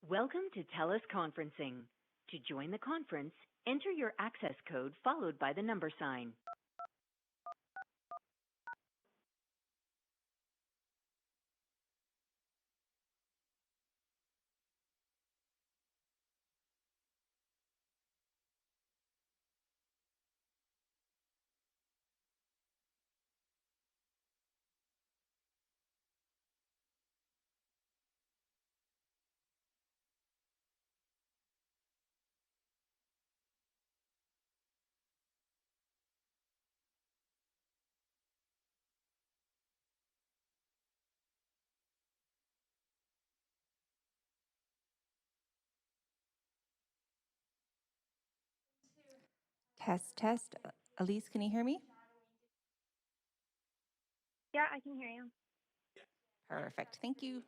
Welcome to TELUS Conferencing. To join the conference, enter your access code followed by the number sign. Test, test. Elise, can you hear me? Yeah, I can hear you. Perfect. Thank you.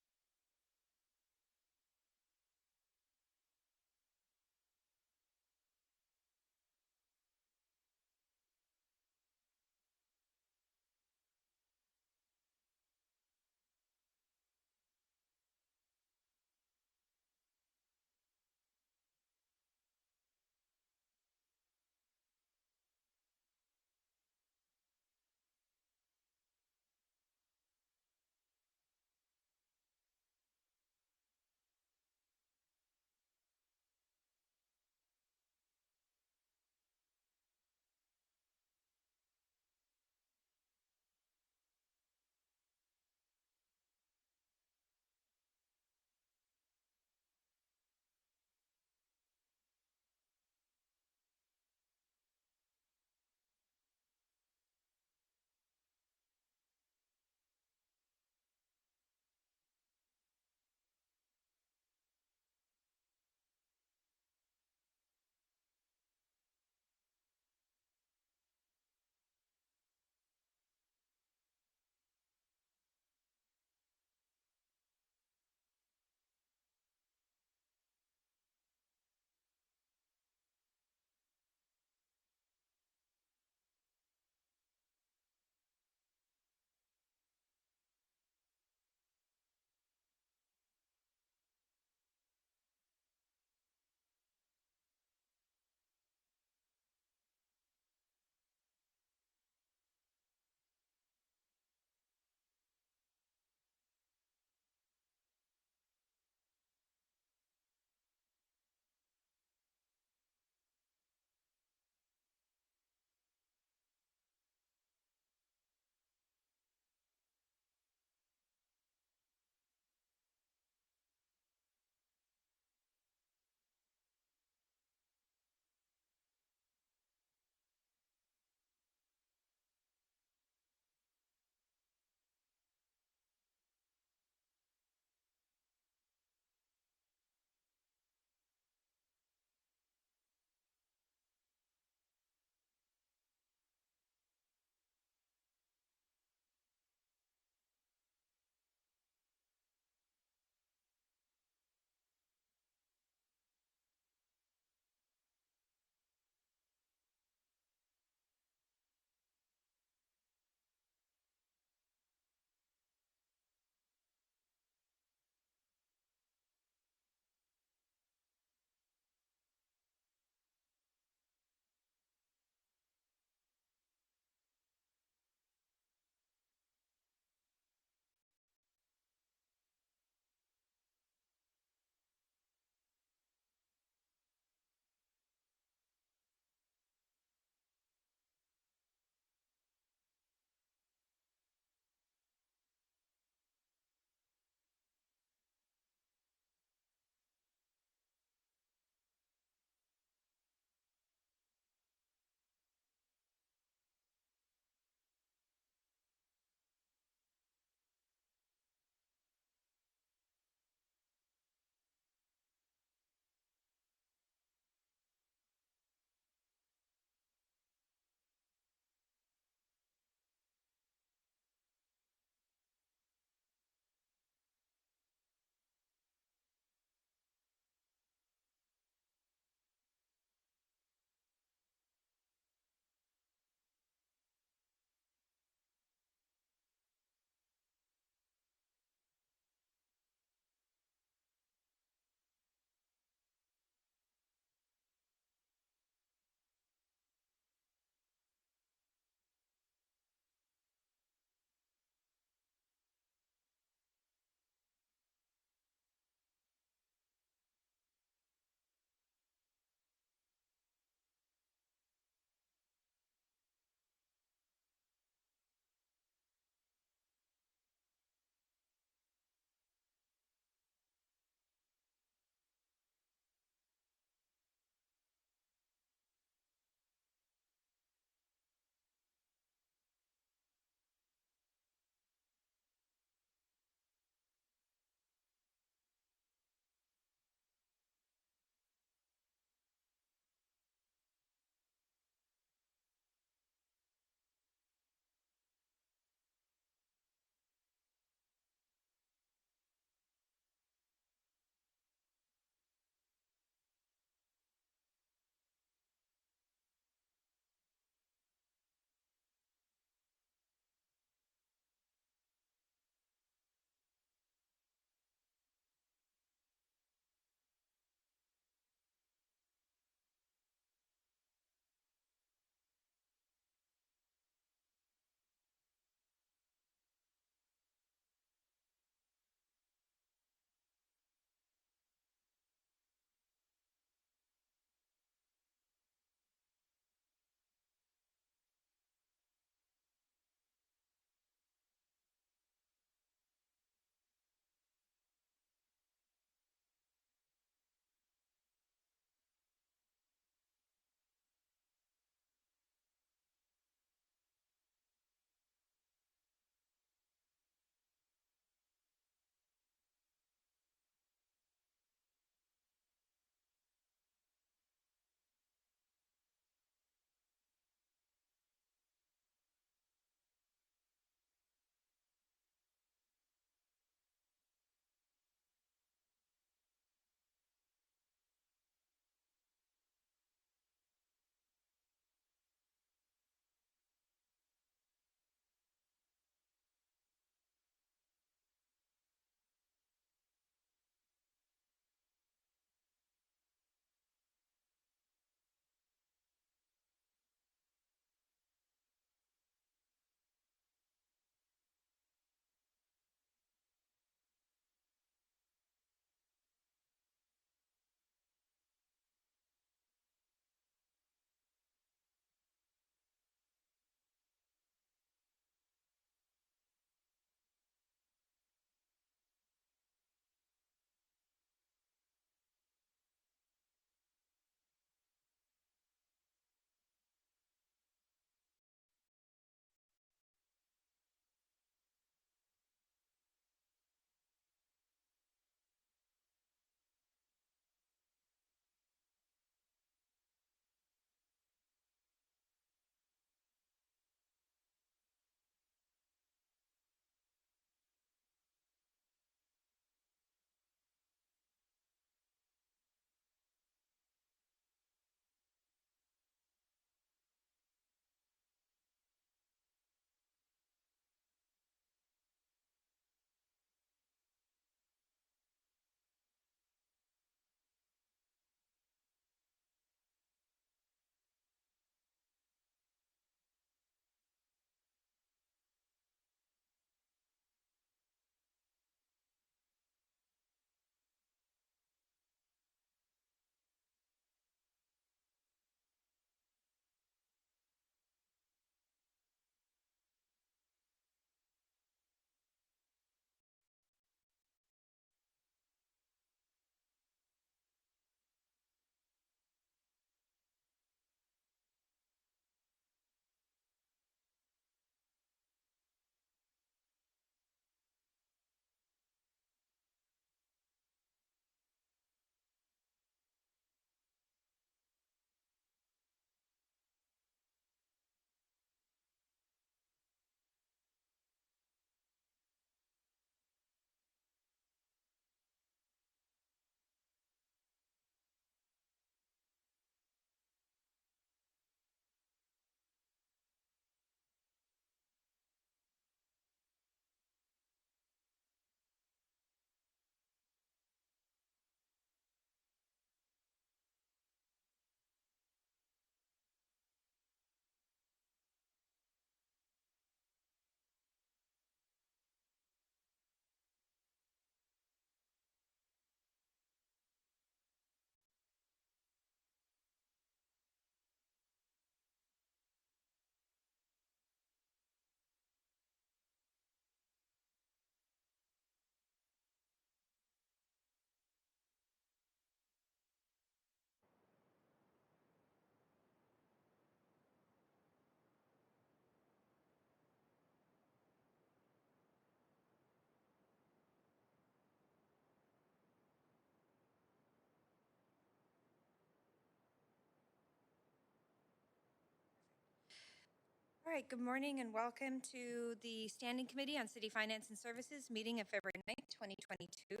All right, good morning and welcome to the Standing Committee on City Finance and Services meeting of February 9th, 2022.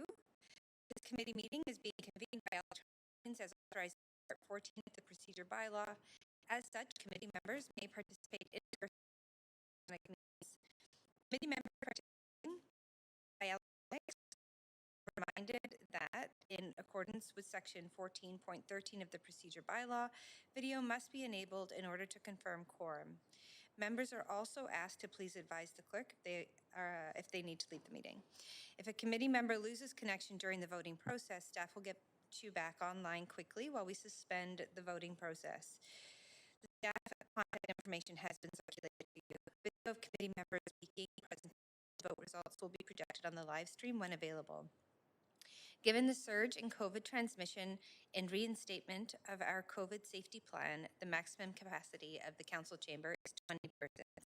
This committee meeting is being convened by all as authorized in Part 14 of the Procedure Bylaw. As such, committee members may participate in person. Committee members participating by electronic reminded that in accordance with section 14.13 of the Procedure Bylaw, video must be enabled in order to confirm quorum. Members are also asked to please advise the clerk if they need to leave the meeting. If a committee member loses connection during the voting process, staff will get you back online quickly while we suspend the voting process. The staff contact information has been circulated to you. Video of committee members speaking, present vote results will be projected on the live stream when available. Given the surge in COVID transmission and reinstatement of our COVID safety plan, the maximum capacity of the council chamber is 20 persons.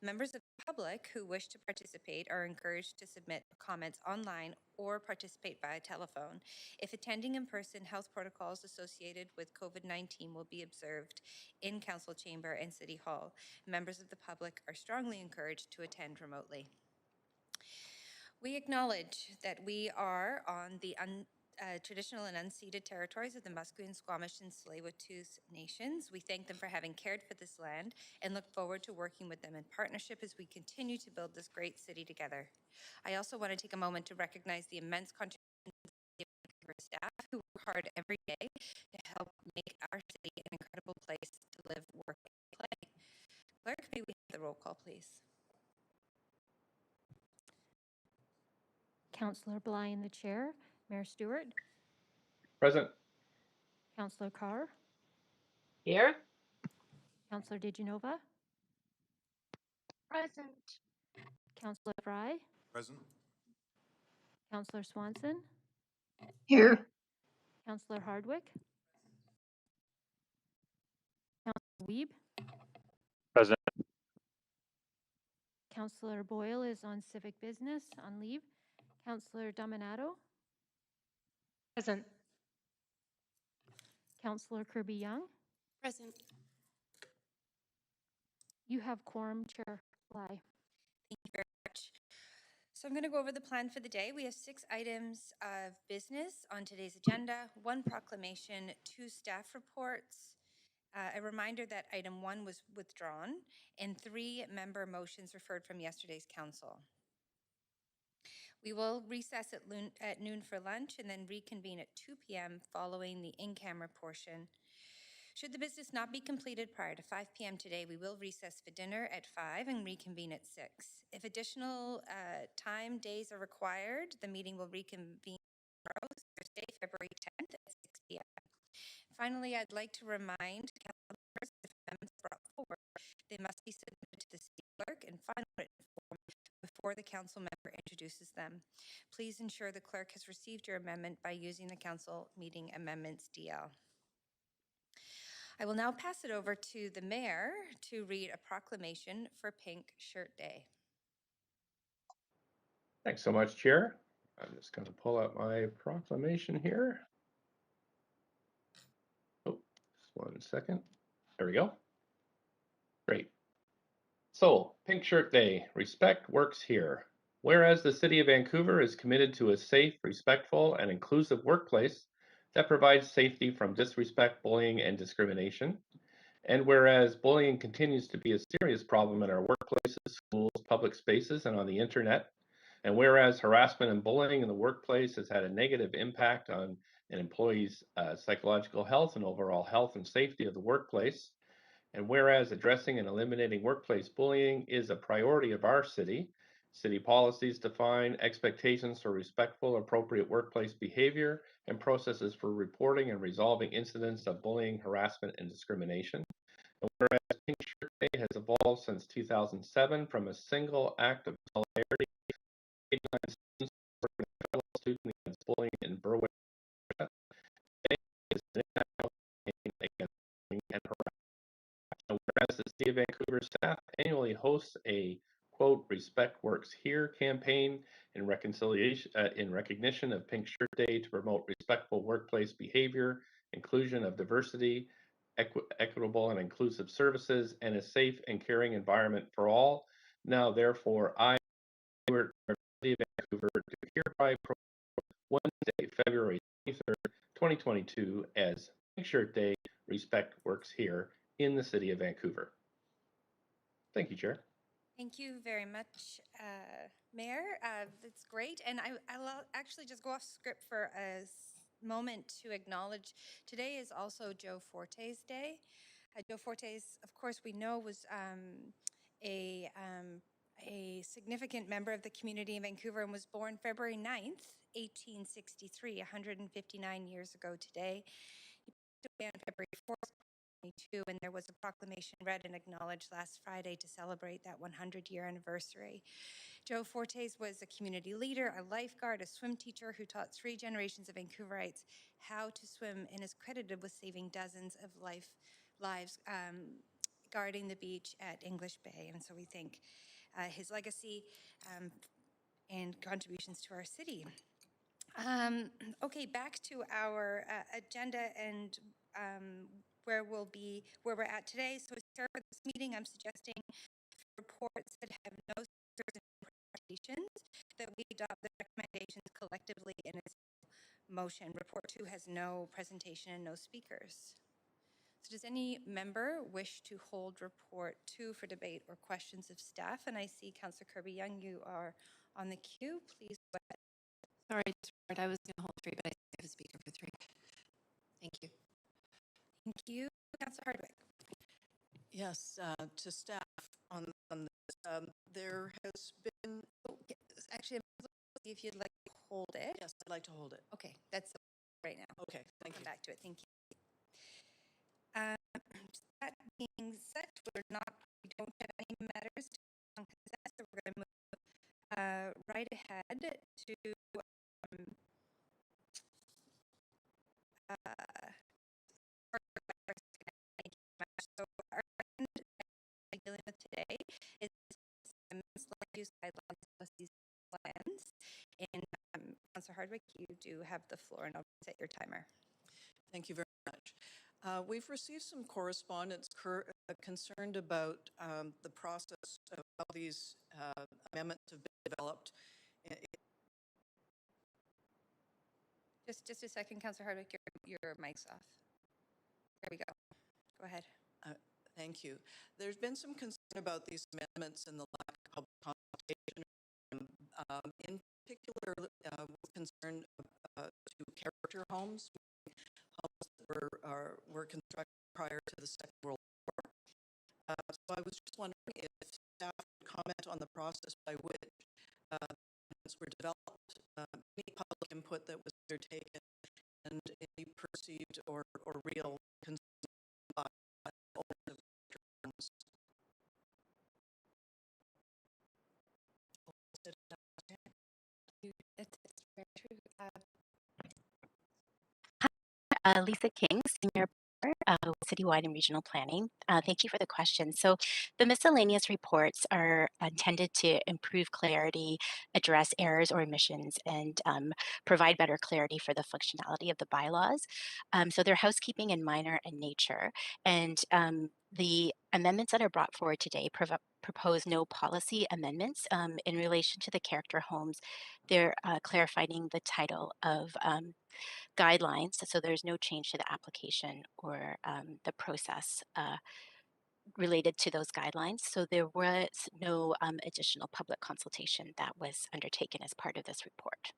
Members of the public who wish to participate are encouraged to submit comments online or participate via telephone. If attending in person, health protocols associated with COVID-19 will be observed in council chamber and city hall. Members of the public are strongly encouraged to attend remotely. We acknowledge that we are on the traditional and unceded territories of the Musqueam, Squamish, and Tsleil-Waututh nations. We thank them for having cared for this land and look forward to working with them in partnership as we continue to build this great city together. I also want to take a moment to recognize the immense contributions of our staff who work hard every day to help make our city an incredible place to live, work, and play. Clerk, may we have the roll call, please? Councillor Bligh in the chair. Mayor Stewart. Present. Councillor Carr. Here. Councillor DeGenova. Present. Councillor Fry. Present. Councillor Swanson. Here. Councillor Hardwick. Councillor Weeb. Present. Councillor Boyle is on civic business on leave. Councillor Dominato. Present. Councillor Kirby Young. Present. You have quorum, Chair Bligh. Thank you very much. So I'm going to go over the plan for the day. We have 6 items of business on today's agenda, 1 proclamation, 2 staff reports, a reminder that item 1 was withdrawn, and 3 member motions referred from yesterday's council. We will recess at noon for lunch and then reconvene at 2 p.m. following the in-camera portion. Should the business not be completed prior to 5 p.m. today, we will recess for dinner at 5 and reconvene at 6. If additional days are required, the meeting will reconvene tomorrow, Thursday, February 10th at 6 p.m. Finally, I'd like to remind council members if amendments brought forward, they must be submitted to the city clerk in final written form before the council member introduces them. Please ensure the clerk has received your amendment by using the council meeting amendments DL. I will now pass it over to the mayor to read a proclamation for Pink Shirt Day. Thanks so much, Chair. I'm just going to pull up my proclamation here. Oh, just 1 second. There we go. Great. So, Pink Shirt Day, respect works here. Whereas the City of Vancouver is committed to a safe, respectful, and inclusive workplace that provides safety from disrespect, bullying, and discrimination. And whereas bullying continues to be a serious problem in our workplaces, schools, public spaces, and on the internet, and whereas harassment and bullying in the workplace has had a negative impact on an employee's psychological health and overall health and safety of the workplace, and whereas addressing and eliminating workplace bullying is a priority of our city, city policies define expectations for respectful, appropriate workplace behavior and processes for reporting and resolving incidents of bullying, harassment, and discrimination. And whereas Pink Shirt Day has evolved since 2007 from a single act of solidarity, 89 students supporting a fellow student against bullying in Berwick, today is an international campaign against bullying and harassment. And whereas the City of Vancouver staff annually hosts a quote "Respect Works Here" campaign in recognition of Pink Shirt Day to promote respectful workplace behavior, inclusion of diversity, equitable and inclusive services, and a safe and caring environment for all. Now, therefore, I, City of Vancouver, do hereby Wednesday, February 23rd, 2022, as Pink Shirt Day. Respect works here in the City of Vancouver. Thank you, Chair. Thank you very much, Mayor. That's great. And I'll actually just go off script for a moment to acknowledge today is also Joe Forte's day. Joe Forte's, of course, we know was a significant member of the community in Vancouver and was born February 9th, 1863, 159 years ago today. He passed away on February 4th, and there was a proclamation read and acknowledged last Friday to celebrate that 100-year anniversary. Joe Fortes was a community leader, a lifeguard, a swim teacher who taught 3 generations of Vancouverites how to swim and is credited with saving dozens of lives guarding the beach at English Bay. And so we thank his legacy and contributions to our city. Okay, back to our agenda and where we're at today. So to start with this meeting, I'm suggesting reports that have no presentations that we adopt the recommendations collectively in a motion. Report 2 has no presentation and no speakers. So does any member wish to hold report 2 for debate or questions of staff? And I see Councillor Kirby Young, you are on the queue. Please go ahead. Sorry, I was going to hold 3, but I have a speaker for 3. Thank you. Thank you. Councillor Hardwick. Yes, to staff on this, there has been... Oh, actually, if you'd like to hold it. Yes, I'd like to hold it. Okay, that's right now. Okay, thank you. Come back to it. Thank you. That being said, we don't have any matters to consent, so we're going to move right ahead to so our dealing with today is land use guidelines policies plans. And Councillor Hardwick, you do have the floor, and I'll set your timer. Thank you very much. We've received some correspondence concerned about the process of how these amendments have been developed. Just a second, Councillor Hardwick, your mic's off. There we go. Go ahead. Thank you. There's been some concern about these amendments and the lack of public consultation. In particular, we're concerned to character homes that were constructed prior to the Second World War. So I was just wondering if staff would comment on the process by which amendments were developed, any public input that was undertaken, and any perceived or real concern by owners of homes. It's very true. Lisa King, Senior Partner, Citywide and Regional Planning. Thank you for the question. So the miscellaneous reports are intended to improve clarity, address errors or omissions, and provide better clarity for the functionality of the bylaws. So they're housekeeping and minor in nature. And the amendments that are brought forward today propose no policy amendments in relation to the character homes. They're clarifying the title of guidelines, so there's no change to the application or the process related to those guidelines. So there was no additional public consultation that was undertaken as part of this report.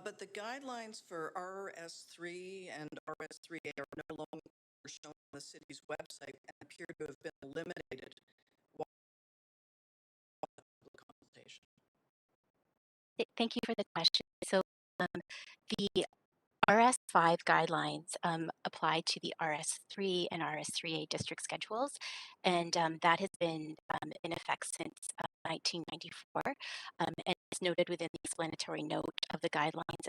But the guidelines for RS3 and RS3A are no longer shown on the city's website and appear to have been eliminated. Consultation. Thank you for the question. So the RS5 guidelines apply to the RS3 and RS3A district schedules, and that has been in effect since 1994, and it's noted within the explanatory note of the guidelines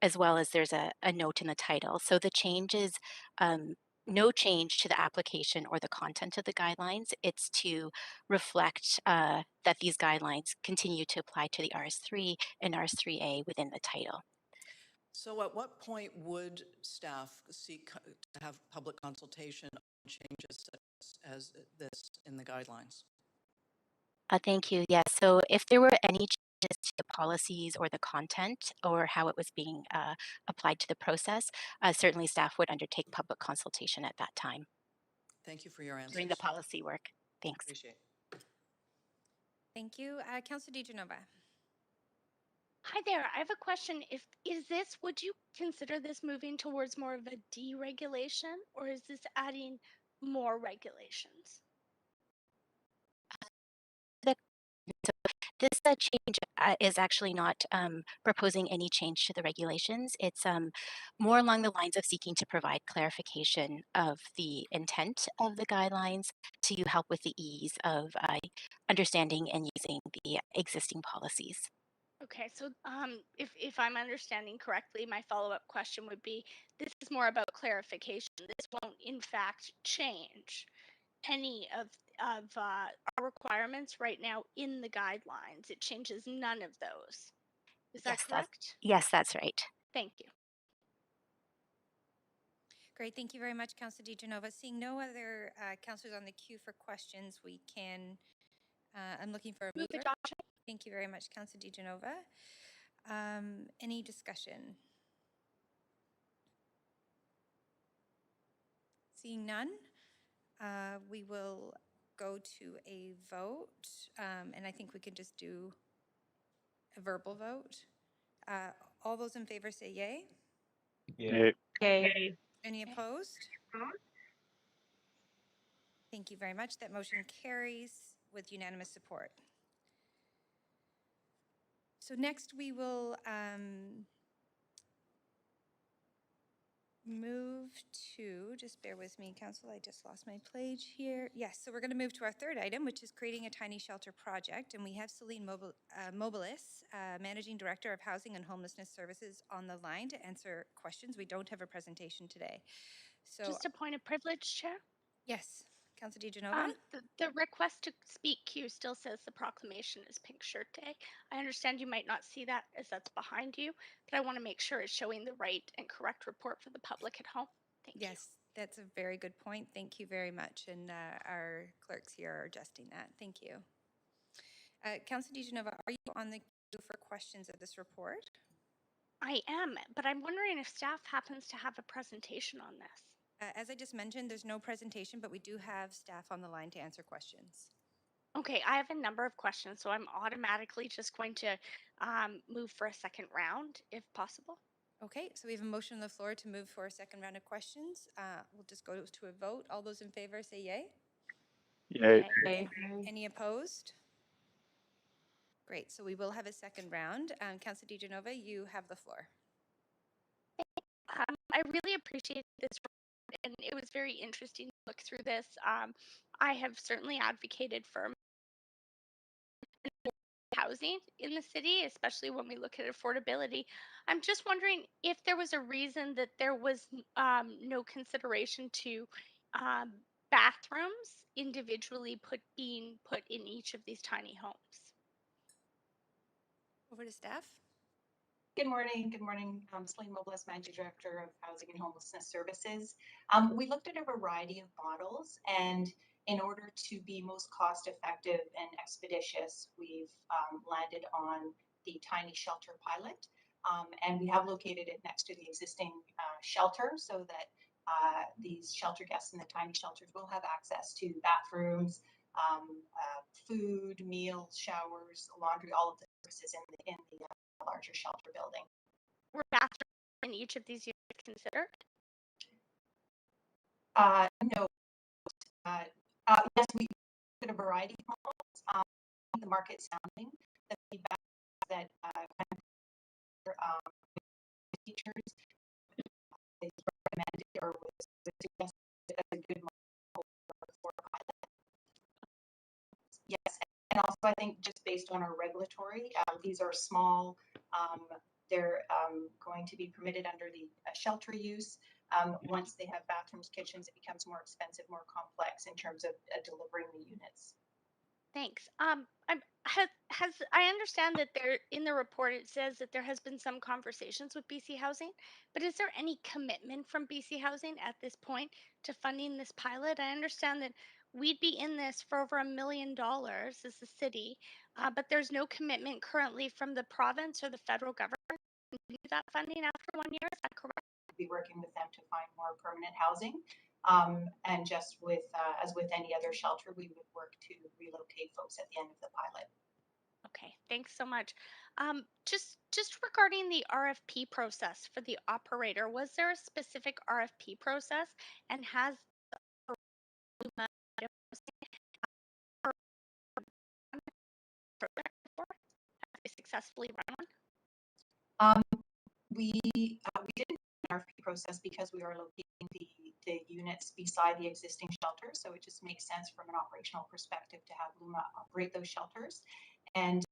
as well as there's a note in the title. So the change is no change to the application or the content of the guidelines. It's to reflect that these guidelines continue to apply to the RS3 and RS3A within the title. So at what point would staff seek to have public consultation on changes as this in the guidelines? Thank you. Yes. So if there were any changes to the policies or the content or how it was being applied to the process, certainly staff would undertake public consultation at that time Thank you for your answers. during the policy work. Thanks. Appreciate it. Thank you. Councillor DiGenova. Hi there. I have a question. Would you consider this moving towards more of a deregulation, or is this adding more regulations? This change is actually not proposing any change to the regulations. It's more along the lines of seeking to provide clarification of the intent of the guidelines to help with the ease of understanding and using the existing policies. Okay, so if I'm understanding correctly, my follow-up question would be, this is more about clarification. This won't in fact change any of our requirements right now in the guidelines. It changes none of those. Is that correct? Yes, that's right. Thank you. Great. Thank you very much, Councillor DiGenova. Seeing no other councillors on the queue for questions, we can, I'm looking for a Move mover. adoption. Thank you very much, Councillor DiGenova. Any discussion? Seeing none, we will go to a vote, and I think we can just do a verbal vote. All those in favor say yay. Yay. Okay. Any opposed? Thank you very much. That motion carries with unanimous support. So next we will move to, just bear with me, Council, I just lost my page here. Yes, so we're going to move to our third item, which is creating a tiny shelter project. And we have Celine Mobilis, Managing Director of Housing and Homelessness Services, on the line to answer questions. We don't have a presentation today. So Just a point of privilege, Chair. yes, Councillor DiGenova. The request to speak queue still says the proclamation is Pink Shirt Day. I understand you might not see that as that's behind you, but I want to make sure it's showing the right and correct report for the public at home. Thank you. Yes, that's a very good point. Thank you very much. And our clerks here are adjusting that. Thank you. Councillor DiGenova, are you on the queue for questions of this report? I am, but I'm wondering if staff happens to have a presentation on this. As I just mentioned, there's no presentation, but we do have staff on the line to answer questions. Okay, I have a number of questions, so I'm automatically just going to move for a second round, if possible. Okay, so we have a motion on the floor to move for a second round of questions. We'll just go to a vote. All those in favor say yay. Yay. Okay. Any opposed? Great, so we will have a second round. Councillor DiGenova, you have the floor. I really appreciate this, and it was very interesting to look through this. I have certainly advocated for housing in the city, especially when we look at affordability. I'm just wondering if there was a reason that there was no consideration to bathrooms individually being put in each of these tiny homes. Over to staff. Good morning. Good morning. Celine Mobilis, Managing Director of Housing and Homelessness Services. We looked at a variety of models, and in order to be most cost effective and expeditious, we've landed on the tiny shelter pilot. And we have located it next to the existing shelter so that these shelter guests in the tiny shelters will have access to bathrooms, food, meals, showers, laundry, all of the services in the larger shelter building. Were bathrooms in each of these units considered? No. Yes, we did a variety of models. The market sounding, the feedback that teachers recommended or was suggested as a good model for pilot. Yes, and also I think just based on our regulatory, these are small. They're going to be permitted under the shelter use. Once they have bathrooms, kitchens, it becomes more expensive, more complex in terms of delivering the units. Thanks. I understand that there in the report it says that there has been some conversations with BC Housing, but is there any commitment from BC Housing at this point to funding this pilot? I understand that we'd be in this for over $1 million as a city, but there's no commitment currently from the province or the federal government to do that funding after 1 year. Is that correct? Be working with them to find more permanent housing. And just with, as with any other shelter, we would work to relocate folks at the end of the pilot. Okay, thanks so much. Just regarding the RFP process for the operator, was there a specific RFP process, and has Luma successfully run one? We didn't an RFP process because we are locating the units beside the existing shelters, so it just makes sense from an operational perspective to have Luma operate those shelters. And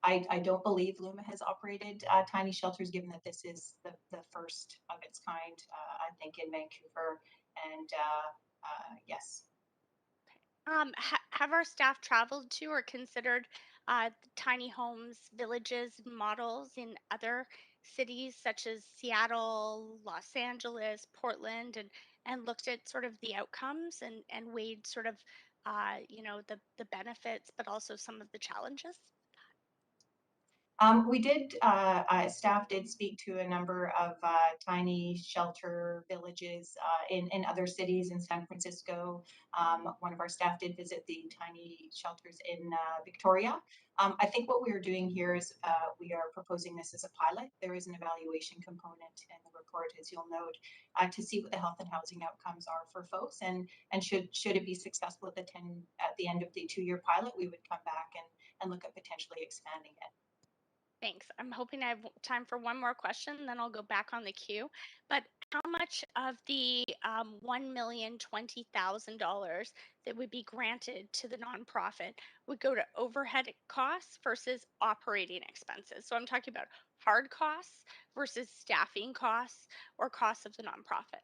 I don't believe Luma has operated tiny shelters, given that this is the first of its kind, I think, in Vancouver. And yes. Have our staff traveled to or considered tiny homes, villages, models in other cities such as Seattle, Los Angeles, Portland, and looked at sort of the outcomes and weighed sort of the benefits, but also some of the challenges? We did, staff did speak to a number of tiny shelter villages in other cities in San Francisco. One of our staff did visit the tiny shelters in Victoria. I think what we are doing here is we are proposing this as a pilot. There is an evaluation component in the report, as you'll note, to see what the health and housing outcomes are for folks. And should it be successful at the end of the 2-year pilot, we would come back and look at potentially expanding it. Thanks. I'm hoping I have time for one more question, then I'll go back on the queue. But how much of the $1,020,000 that would be granted to the nonprofit would go to overhead costs versus operating expenses? So I'm talking about hard costs versus staffing costs or costs of the nonprofit.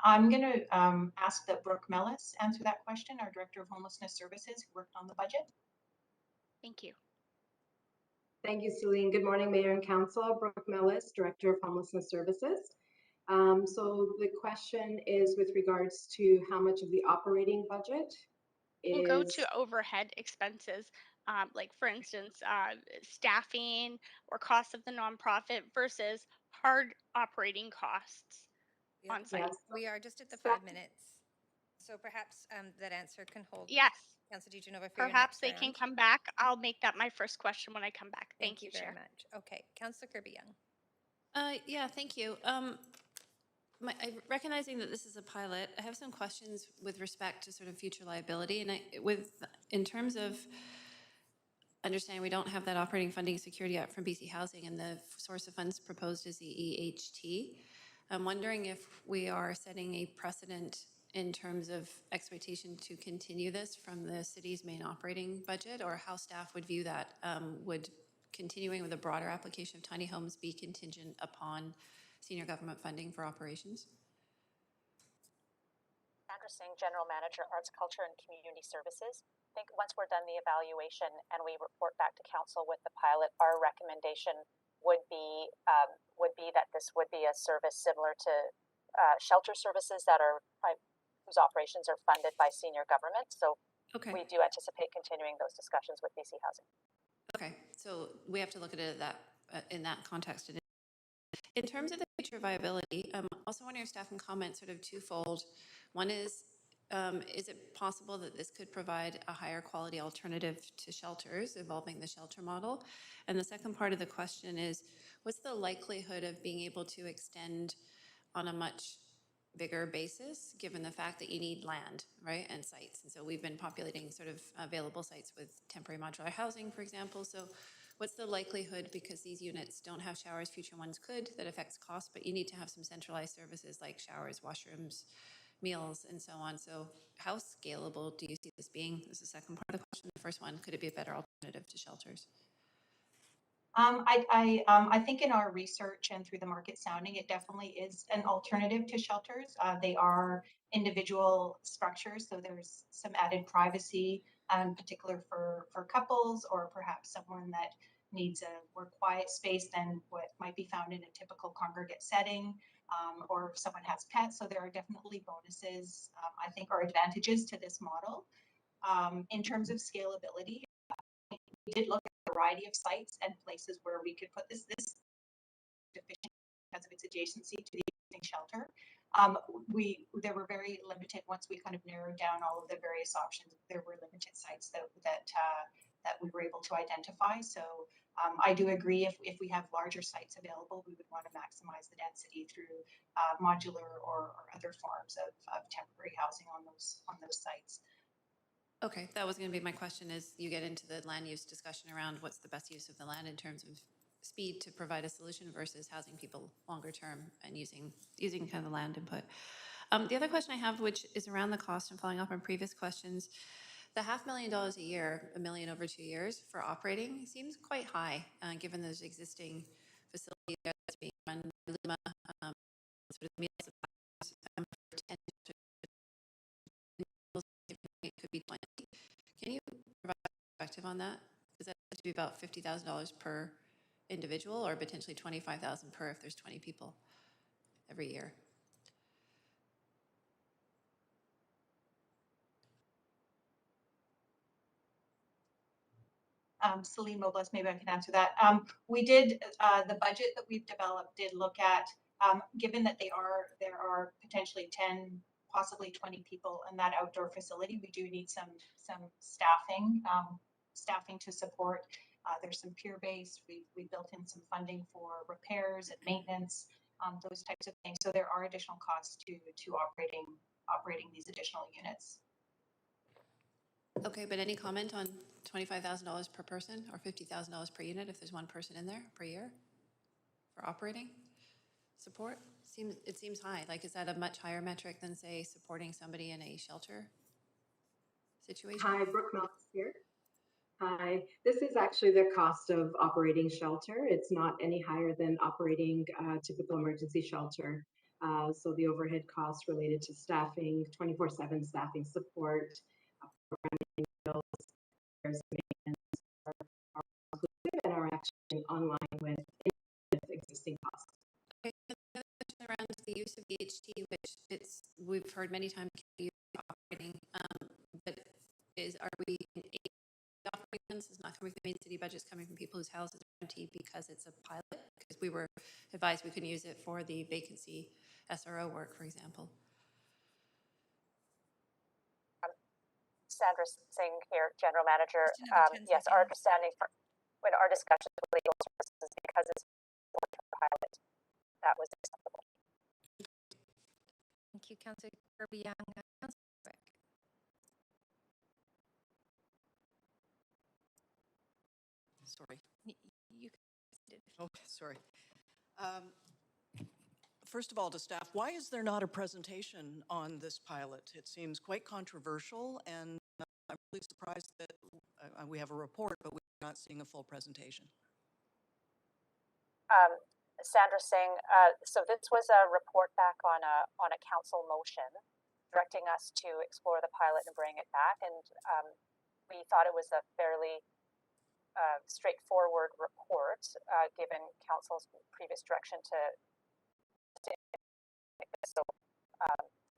I'm going to ask that Brooke Mellis answer that question, our Director of Homelessness Services, who worked on the budget. Thank you. Thank you, Celine. Good morning, Mayor and Council. Brooke Mellis, Director of Homelessness Services. So the question is with regards to how much of the operating budget is... We'll go to overhead expenses, like for instance, staffing or costs of the nonprofit versus hard operating costs on site. Yes. We are just at the 5 minutes. So perhaps that answer can hold. Yes. Councillor DeGenova, for Perhaps your they next can round. come back. I'll make that my first question when I come back. Thank you very Chair. much. Okay, Councillor Kirby Young. Yeah, thank you. Recognizing that this is a pilot, I have some questions with respect to sort of future liability, and in terms of understanding we don't have that operating funding secured yet from BC Housing, and the source of funds proposed is the EHT. I'm wondering if we are setting a precedent in terms of expectation to continue this from the city's main operating budget, or how staff would view that. Would continuing with a broader application of tiny homes be contingent upon senior government funding for operations? Sandra Singh, General Manager, Arts, Culture and Community Services. I think once we're done the evaluation and we report back to Council with the pilot, our recommendation would be that this would be a service similar to shelter services that are whose operations are funded by senior government. So we do anticipate continuing those discussions with BC Housing. Okay, so we have to look at it in that context. In terms of the future viability, also want your staff can comment sort of twofold. One is it possible that this could provide a higher quality alternative to shelters, evolving the shelter model? And the second part of the question is, what's the likelihood of being able to extend on a much bigger basis, given the fact that you need land, right, and sites? And so we've been populating sort of available sites with temporary modular housing, for example. So what's the likelihood, because these units don't have showers, future ones could, that affects cost, but you need to have some centralized services like showers, washrooms, meals, and so on. So how scalable do you see this being? This is the second part of the question. The first one, could it be a better alternative to shelters? I think in our research and through the market sounding, it definitely is an alternative to shelters. They are individual structures, so there's some added privacy particular for couples, or perhaps someone that needs a more quiet space than what might be found in a typical congregate setting, or if someone has pets. So there are definitely bonuses, I think, or advantages to this model. In terms of scalability, we did look at a variety of sites and places where we could put this efficient because of its adjacency to the existing shelter. There were very limited, once we kind of narrowed down all of the various options, there were limited sites that we were able to identify. So I do agree, if we have larger sites available, we would want to maximize the density through modular or other forms of temporary housing on those sites. Okay, that was going to be my question, is you get into the land use discussion around what's the best use of the land in terms of speed to provide a solution versus housing people longer term and using kind of the land input. The other question I have, which is around the cost and following up on previous questions, the $500,000 a year, $1 million over 2 years for operating seems quite high, given those existing facilities that's being run by Luma, sort of meals and for 10 to it could be 20. Can you provide perspective on that? Is that to be about $50,000 per individual, or potentially $25,000 per if there's 20 people every year? Celine Mobles, maybe I can answer that. We did, the budget that we've developed did look at, given that there are potentially 10, possibly 20 people in that outdoor facility, we do need some staffing to support. There's some peer base. We built in some funding for repairs and maintenance, those types of things. So there are additional costs to operating these additional units. Okay, but any comment on $25,000 per person or $50,000 per unit if there's one person in there per year for operating support? It seems high. Like, is that a much higher metric than, say, supporting somebody in a shelter situation? Hi, Brooke Knox here. Hi, this is actually the cost of operating shelter. It's not any higher than operating a typical emergency shelter. So the overhead costs related to staffing, 24/7 staffing support, programming bills, maintenance are included and are actually online with existing costs. Okay. Around the use of BHT, which we've heard many times operating, but are we in operations? It's not coming from main city budgets, coming from people whose houses are empty because it's a pilot, because we were advised we couldn't use it for the vacancy SRO work, for example. Sandra Singh here, General Manager. Yes, our understanding when our discussions with legal services, because it's a pilot, that was acceptable. Thank you, Councillor Kirby. Councillor Quick. Sorry. You okay, sorry. First of all, to staff, why is there not a presentation on this pilot? It seems quite controversial, and I'm really surprised that we have a report, but we're not seeing a full presentation. Sandra Singh, so this was a report back on a council motion directing us to explore the pilot and bring it back, and we thought it was a fairly straightforward report, given council's previous direction to so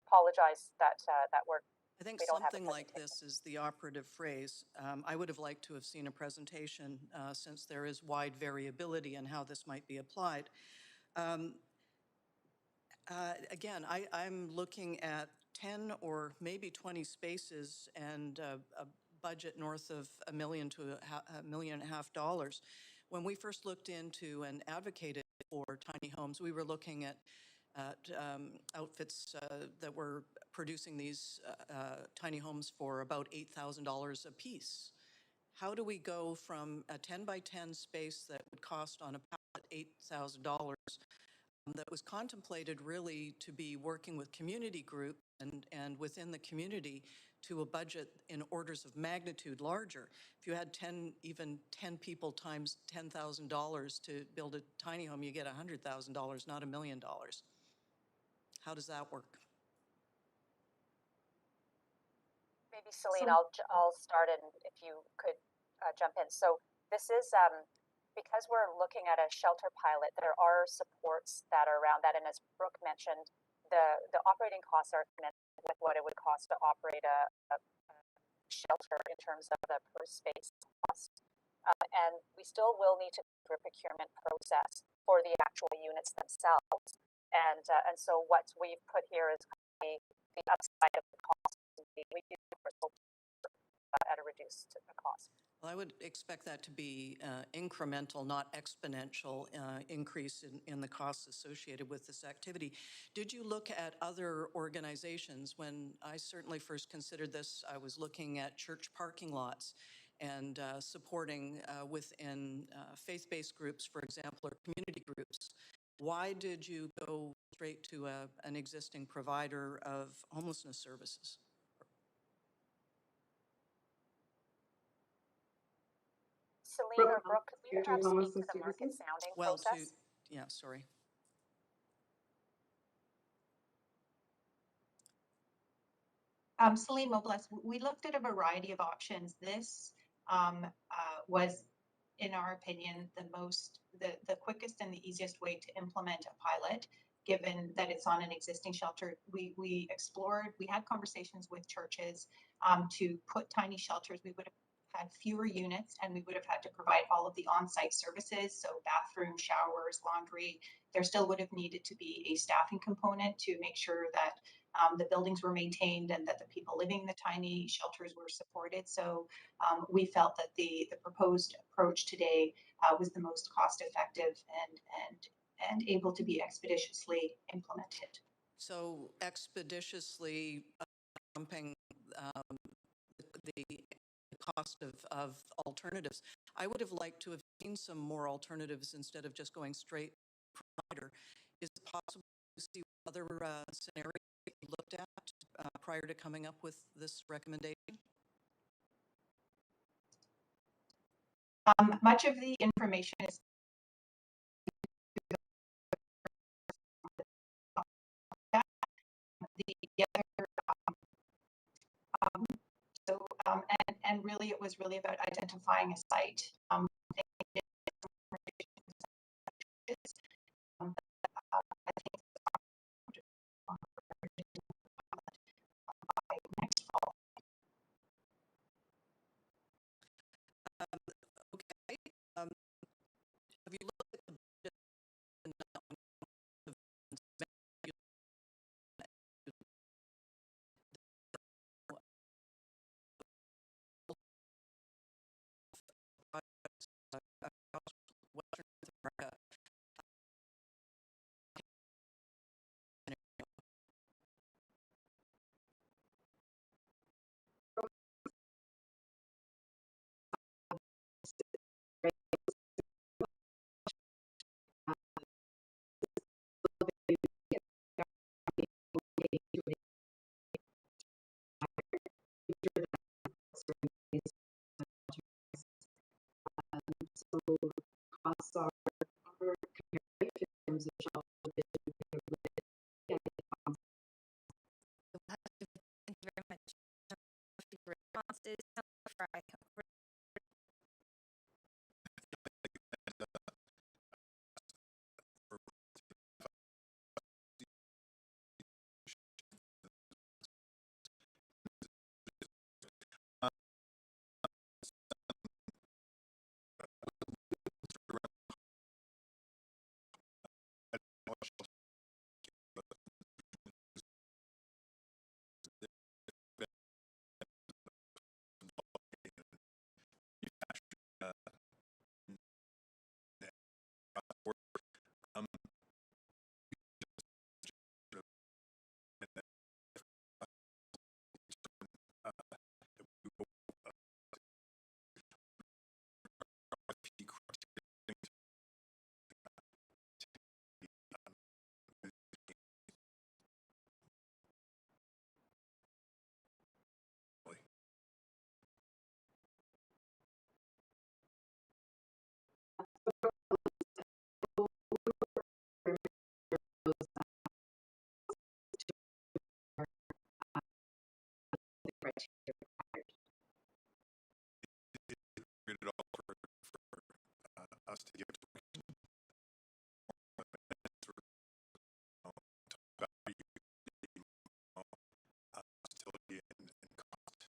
apologize that we're I think something like this is the operative phrase. I would have liked to have seen a presentation since there is wide variability in how this might be applied. Again, I'm looking at 10 or maybe 20 spaces and a budget north of $1 million to $1.5 million. When we first looked into and advocated for tiny homes, we were looking at outfits that were producing these tiny homes for about $8,000 a piece. How do we go from a 10 by 10 space that would cost on a pallet $8,000 that was contemplated really to be working with community groups and within the community to a budget in orders of magnitude larger? If you had 10 people times $10,000 to build a tiny home, you get $100,000, not $1 million. How does that work? maybe Celine, So- I'll start, and if you could jump in. So this is because we're looking at a shelter pilot. There are supports that are around that, and as Brooke mentioned, the operating costs are connected with what it would cost to operate a shelter in terms of the per space cost. And we still will need to go through a procurement process for the actual units themselves. And so what we've put here is the upside of the cost. We do at a reduced cost. Well, I would expect that to be incremental, not exponential increase in the costs associated with this activity. Did you look at other organizations? When I certainly first considered this, I was looking at church parking lots and supporting within faith-based groups, for example, or community groups. Why did you go straight to an existing provider of homelessness services? Celine or Brooke, could you perhaps speak to Homelessness the market Services? sounding Well, process? yeah, sorry. Celine Mobles, we looked at a variety of options. This was, in our opinion, the quickest and the easiest way to implement a pilot, given that it's on an existing shelter. We explored, we had conversations with churches to put tiny shelters. We would have had fewer units, and we would have had to provide all of the on-site services, so bathroom, showers, laundry. There still would have needed to be a staffing component to make sure that the buildings were maintained and that the people living in the tiny shelters were supported. So we felt that the proposed approach today was the most cost effective and able to be expeditiously implemented. So expeditiously dumping the cost of alternatives. I would have liked to have seen some more alternatives instead of just going straight provider. Is it possible to see other scenarios you looked at prior to coming up with this recommendation? Much of the information is the other and really it was really about identifying a site. I think next fall. Okay. Have you looked at the budget Western North America? So costs are compared in terms of shelter. Thank you very much for your responses. us to give direction. Utility and cost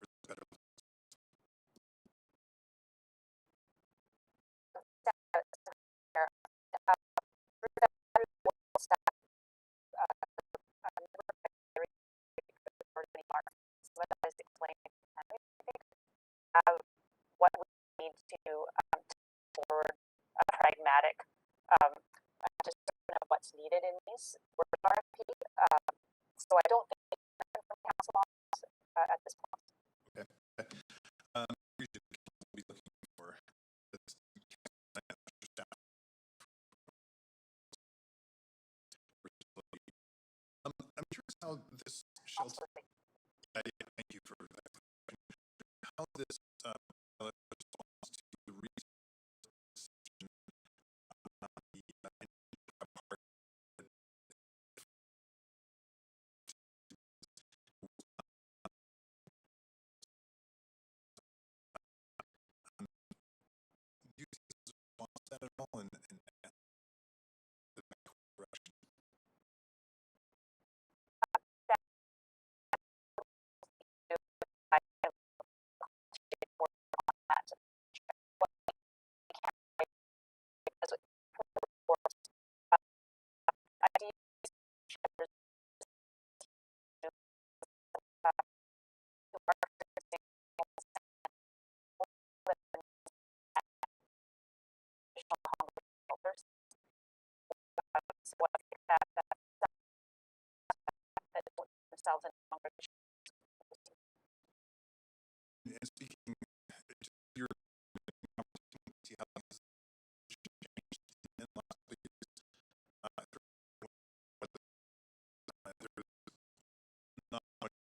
for better. What we need to forward a pragmatic description of what's needed in these word RFP. So I don't think from council at this point. Okay. We should be looking for this staff. I'm curious how this shelter. Yeah, thank you for that. How this responds to the decision on the part do you think this responds to that at all and the direction? Themselves in And speaking to your see how this changed in the last couple of years, there's not much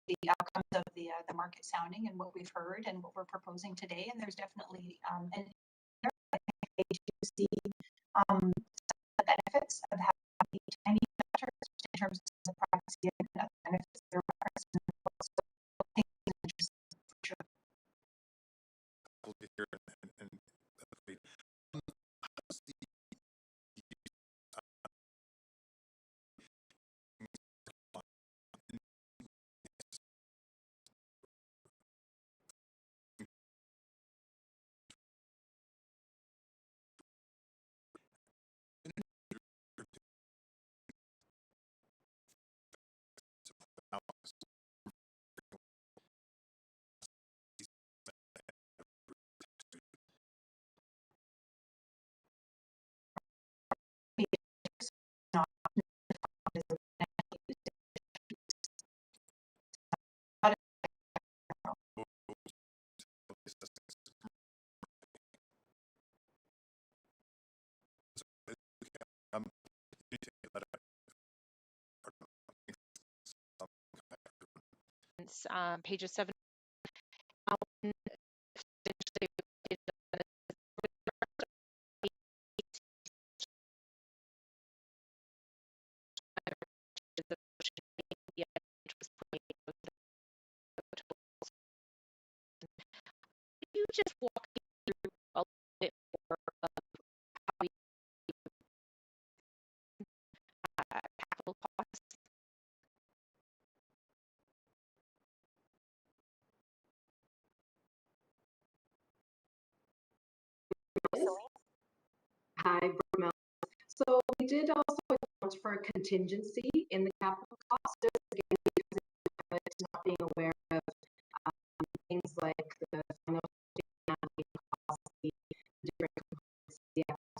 the outcomes of the market sounding and what we've heard and what we're proposing today. And there's definitely an to see the benefits of having any measures in terms of the privacy and other benefits that are referenced in the book. So I think it's interesting for sure. to hear and that's great. How's the pages 7 you just walk me through a little bit more of how we capital costs? Hi, Brooke. So we did also account for a contingency in the capital cost, just again because it's not being aware of things like the final costs, the different components, the actual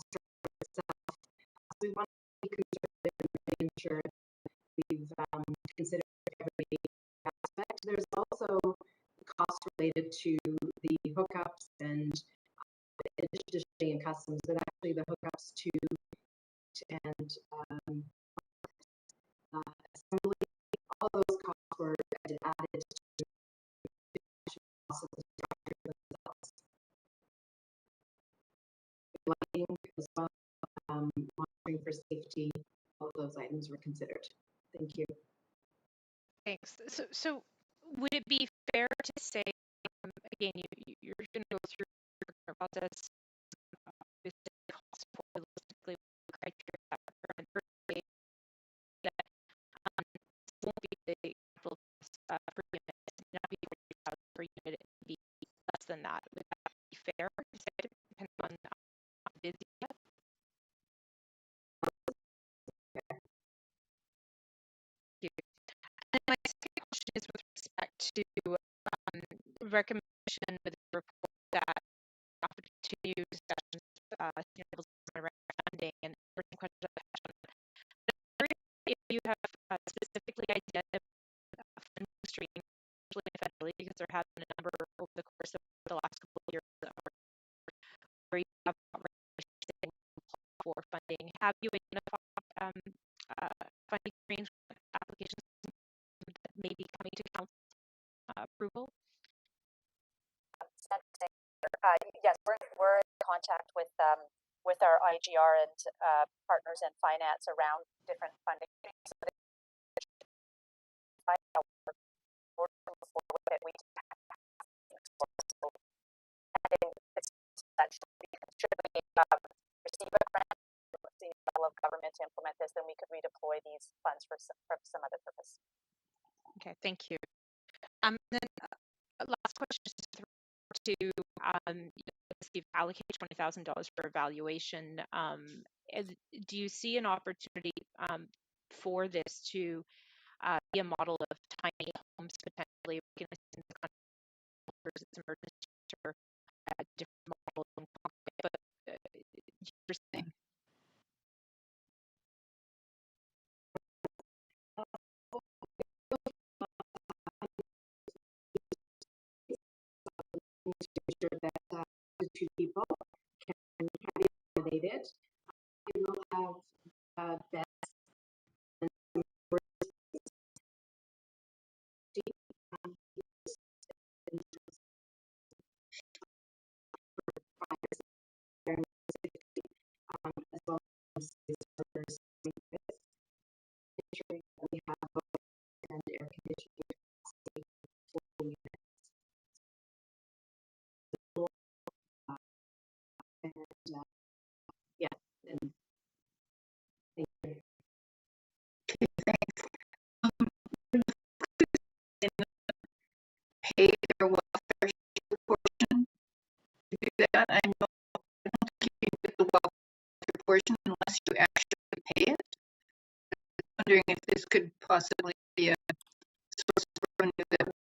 itself. So we want to be conservative and making sure that we've considered every aspect. There's also costs related to the hookups and in addition to shipping and customs, but actually the hookups to and assembly, all those costs were added to the cost of the structure themselves. Lighting as well, safety, all of those items were considered. Thank you. Thanks. So would it be fair to say, again, you're going to go through your process, realistically, criteria that won't be the capital cost per unit, not be 40,000 per unit, it would be less than that. Would that be fair to say, depending on how busy you get? And my second question is with respect to recommendation with the report that after continue discussions around funding and questions if you have specifically identified a funding stream, especially federally, because there have been a number over the course of the last couple of years where you have for funding. Have you identified funding streams, applications that may be coming to council approval? Yes, we're in contact with our IGR and partners in finance around different funding. So should we receive a grant from the level of government to implement this, then we could redeploy these funds for some other purpose. Okay, thank you. Then last question is to you've allocated $20,000 for evaluation. Do you see an opportunity for this to be a model of tiny homes potentially? We can assume the it's emergency or a different model, but interesting. Sure that the two people can be accommodated. We will have beds and as well as ensuring that we have and air conditioning for units. And yeah, and thank you. Pay their welfare portion to do that. I know I don't think you get the welfare portion unless you actually pay it. I'm wondering if this could possibly be a source of revenue that would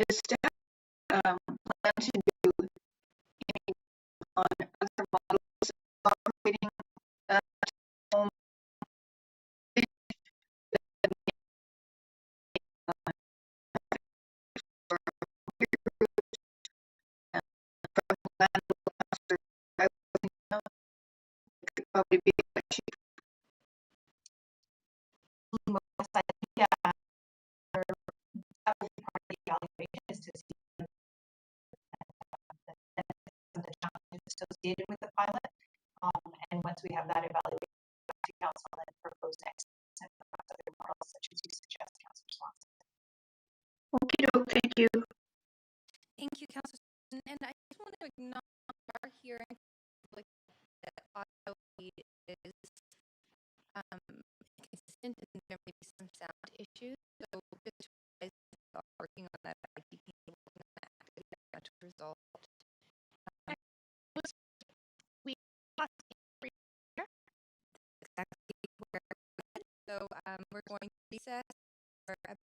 is staff plan to do any on other models of operating home could probably be cheap. Yeah, that was part of the evaluation is to see the challenges associated with the pilot. And once we have that evaluation, back to council and propose next and other models such as you suggest, Councillor Swanson. Okay, thank you. Thank you, Councillor. And I just want to acknowledge our hearing that audio is consistent and there may be some sound issues. So just working on that ITP, working on that to resolve. Exactly where so we're going to recess for about